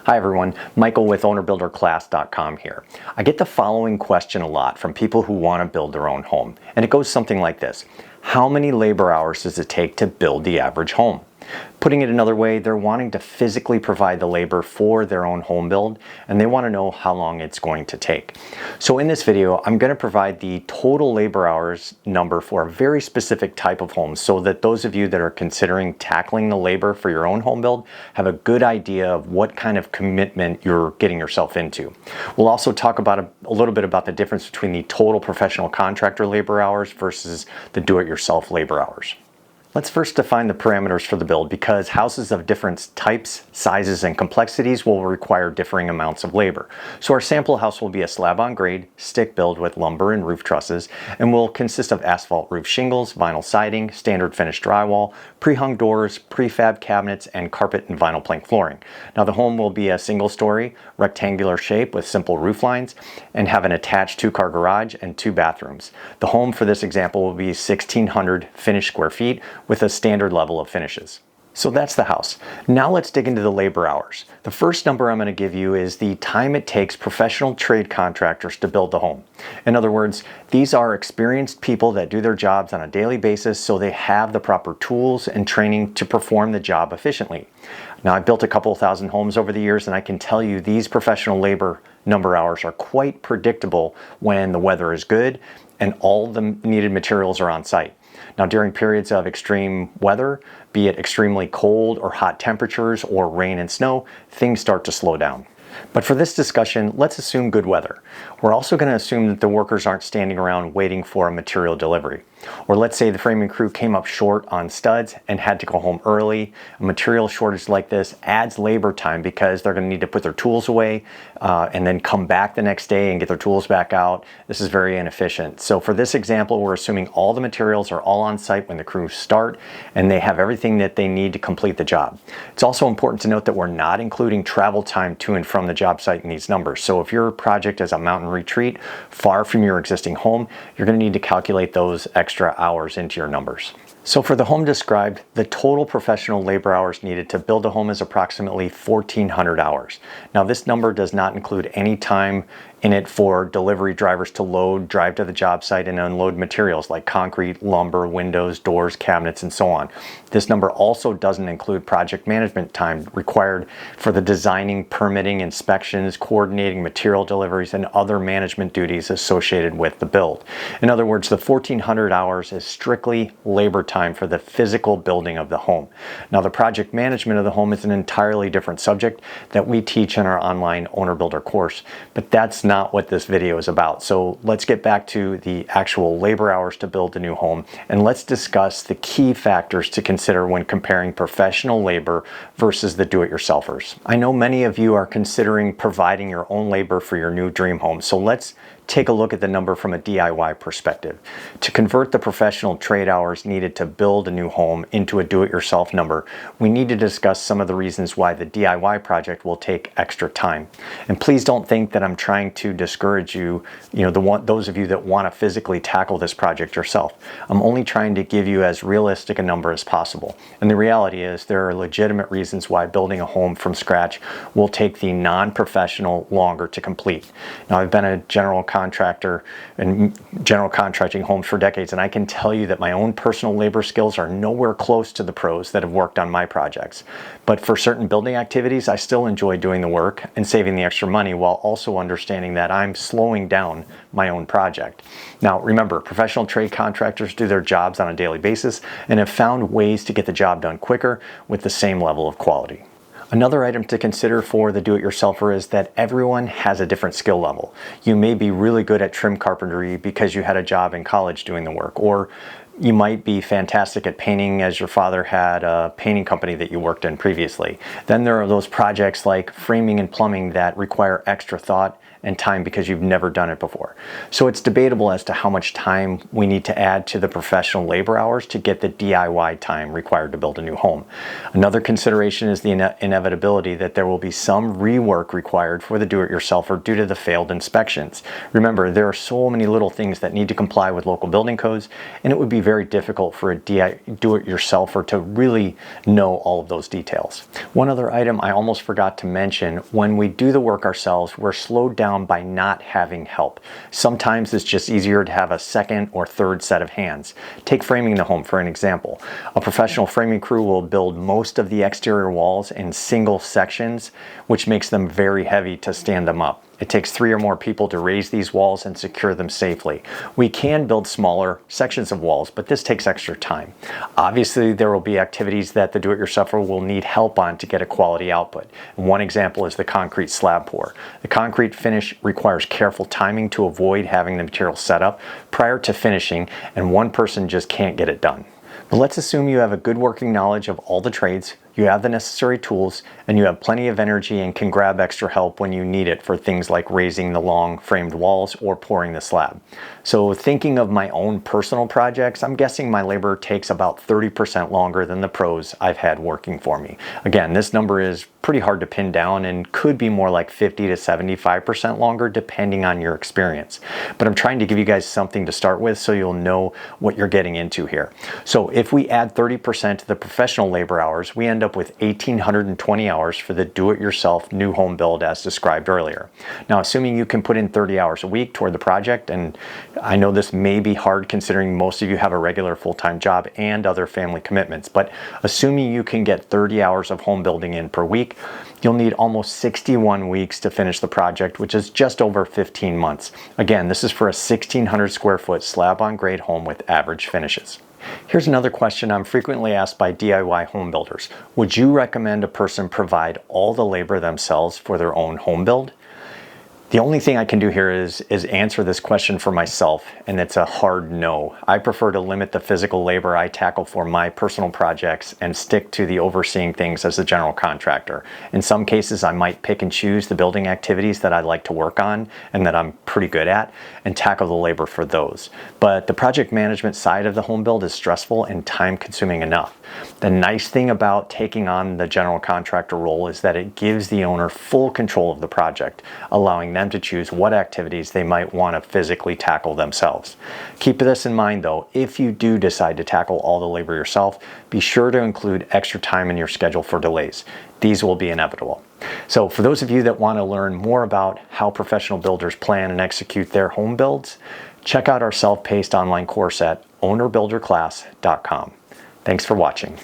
Hi everyone, Michael with OwnerBuilderClass.com here. I get the following question a lot from people who want to build their own home, and it goes something like this. How many labor hours does it take to build the average home? Putting it another way, they're wanting to physically provide the labor for their own home build, and they want to know how long it's going to take. So in this video, I'm going to provide the total labor hours number for a very specific type of home so that those of you that are considering tackling the labor for your own home build have a good idea of what kind of commitment you're getting yourself into. We'll also talk about a little bit about the difference between the total professional contractor labor hours versus the do-it-yourself labor hours. Let's first define the parameters for the build because houses of different types, sizes, and complexities will require differing amounts of labor. So our sample house will be a slab-on-grade, stick build with lumber and roof trusses and will consist of asphalt roof shingles, vinyl siding, standard finished drywall, pre-hung doors, prefab cabinets, and carpet and vinyl plank flooring. Now the home will be a single-story, rectangular shape with simple roof lines and have an attached two-car garage and 2 bathrooms. The home for this example will be 1,600 finished square feet with a standard level of finishes. So that's the house. Now let's dig into the labor hours. The first number I'm going to give you is the time it takes professional trade contractors to build the home. In other words, these are experienced people that do their jobs on a daily basis so they have the proper tools and training to perform the job efficiently. Now I've built a couple thousand homes over the years and I can tell you these professional labor number hours are quite predictable when the weather is good and all the needed materials are on site. Now during periods of extreme weather, be it extremely cold or hot temperatures or rain and snow, things start to slow down. But for this discussion, let's assume good weather. We're also going to assume that the workers aren't standing around waiting for a material delivery. Or let's say the framing crew came up short on studs and had to go home early. A material shortage like this adds labor time because they're going to need to put their tools away and then come back the next day and get their tools back out. This is very inefficient. So for this example, we're assuming all the materials are all on site when the crews start and they have everything that they need to complete the job. It's also important to note that we're not including travel time to and from the job site in these numbers. So if your project is a mountain retreat far from your existing home, you're going to need to calculate those extra hours into your numbers. So for the home described, the total professional labor hours needed to build a home is approximately 1,400 hours. Now this number does not include any time in it for delivery drivers to load, drive to the job site and unload materials like concrete, lumber, windows, doors, cabinets, and so on. This number also doesn't include project management time required for the designing, permitting, inspections, coordinating material deliveries, and other management duties associated with the build. In other words, the 1,400 hours is strictly labor time for the physical building of the home. Now the project management of the home is an entirely different subject that we teach in our online Owner Builder course, but that's not what this video is about. So let's get back to the actual labor hours to build a new home and let's discuss the key factors to consider when comparing professional labor versus the do-it-yourselfers. I know many of you are considering providing your own labor for your new dream home, so let's take a look at the number from a DIY perspective. To convert the professional trade hours needed to build a new home into a do-it-yourself number, we need to discuss some of the reasons why the DIY project will take extra time. And please don't think that I'm trying to discourage you, those of you that want to physically tackle this project yourself. I'm only trying to give you as realistic a number as possible. And the reality is there are legitimate reasons why building a home from scratch will take the non-professional longer to complete. Now I've been a general contractor and general contracting homes for decades, and I can tell you that my own personal labor skills are nowhere close to the pros that have worked on my projects. But for certain building activities, I still enjoy doing the work and saving the extra money while also understanding that I'm slowing down my own project. Now remember, professional trade contractors do their jobs on a daily basis and have found ways to get the job done quicker with the same level of quality. Another item to consider for the do-it-yourselfer is that everyone has a different skill level. You may be really good at trim carpentry because you had a job in college doing the work, or you might be fantastic at painting as your father had a painting company that you worked in previously. Then there are those projects like framing and plumbing that require extra thought and time because you've never done it before. So it's debatable as to how much time we need to add to the professional labor hours to get the DIY time required to build a new home. Another consideration is the inevitability that there will be some rework required for the do-it-yourselfer due to the failed inspections. Remember, there are so many little things that need to comply with local building codes, and it would be very difficult for a do-it-yourselfer to really know all of those details. One other item I almost forgot to mention: when we do the work ourselves, we're slowed down by not having help. Sometimes it's just easier to have a second or third set of hands. Take framing the home for an example. A professional framing crew will build most of the exterior walls in single sections, which makes them very heavy to stand them up. It takes 3 or more people to raise these walls and secure them safely. We can build smaller sections of walls, but this takes extra time. Obviously, there will be activities that the do-it-yourselfer will need help on to get a quality output. One example is the concrete slab pour. The concrete finish requires careful timing to avoid having the material set up prior to finishing, and one person just can't get it done. But let's assume you have a good working knowledge of all the trades, you have the necessary tools, and you have plenty of energy and can grab extra help when you need it for things like raising the long framed walls or pouring the slab. So thinking of my own personal projects, I'm guessing my labor takes about 30% longer than the pros I've had working for me. Again, this number is pretty hard to pin down and could be more like 50 to 75% longer depending on your experience. But I'm trying to give you guys something to start with so you'll know what you're getting into here. So if we add 30% to the professional labor hours, we end up with 1,820 hours for the do-it-yourself new home build as described earlier. Now, assuming you can put in 30 hours a week toward the project, and I know this may be hard considering most of you have a regular full-time job and other family commitments, but assuming you can get 30 hours of home building in per week, you'll need almost 61 weeks to finish the project, which is just over 15 months. Again, this is for a 1,600 square foot slab on grade home with average finishes. Here's another question I'm frequently asked by DIY home builders. Would you recommend a person provide all the labor themselves for their own home build? The only thing I can do here is answer this question for myself, and it's a hard no. I prefer to limit the physical labor I tackle for my personal projects and stick to the overseeing things as a general contractor. In some cases, I might pick and choose the building activities that I like to work on and that I'm pretty good at and tackle the labor for those. But the project management side of the home build is stressful and time-consuming enough. The nice thing about taking on the general contractor role is that it gives the owner full control of the project, allowing them to choose what activities they might want to physically tackle themselves. Keep this in mind though, if you do decide to tackle all the labor yourself, be sure to include extra time in your schedule for delays. These will be inevitable. So for those of you that want to learn more about how professional builders plan and execute their home builds, check out our self-paced online course at ownerbuilderclass.com. Thanks for watching.